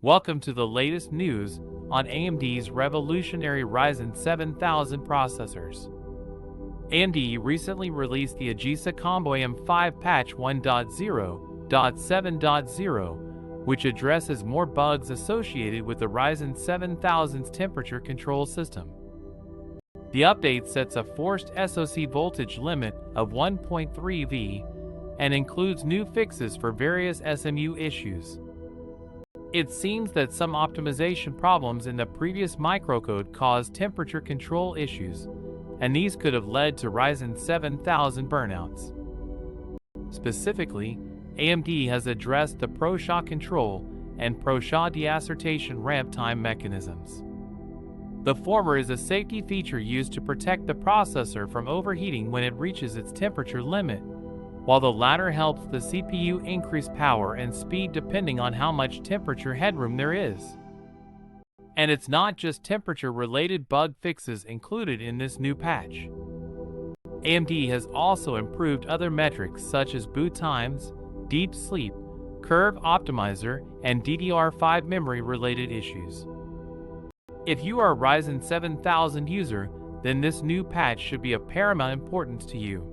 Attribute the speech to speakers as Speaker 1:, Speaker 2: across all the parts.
Speaker 1: Welcome to the latest news on AMD's revolutionary Ryzen 7000 processors. AMD recently released the AGESA Combo M5 patch 1.0.7.0, which addresses more bugs associated with the Ryzen 7000's temperature control system. The update sets a forced SoC voltage limit of 1.3 V and includes new fixes for various SMU issues. It seems that some optimization problems in the previous microcode caused temperature control issues, and these could have led to Ryzen 7000 burnouts. Specifically, AMD has addressed the pro-shot control and pro-shot deacertation ramp time mechanisms. The former is a safety feature used to protect the processor from overheating when it reaches its temperature limit, while the latter helps the CPU increase power and speed depending on how much temperature headroom there is. And it's not just temperature-related bug fixes included in this new patch. AMD has also improved other metrics such as boot times, deep sleep, curve optimizer, and DDR5 memory-related issues. If you are a Ryzen 7000 user, then this new patch should be of paramount importance to you.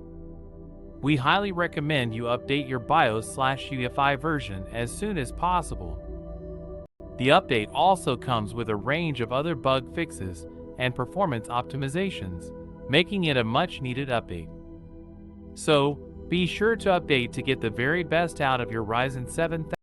Speaker 1: We highly recommend you update your BIOS/UEFI version as soon as possible. The update also comes with a range of other bug fixes and performance optimizations, making it a much-needed update. So, be sure to update to get the very best out of your Ryzen 7000.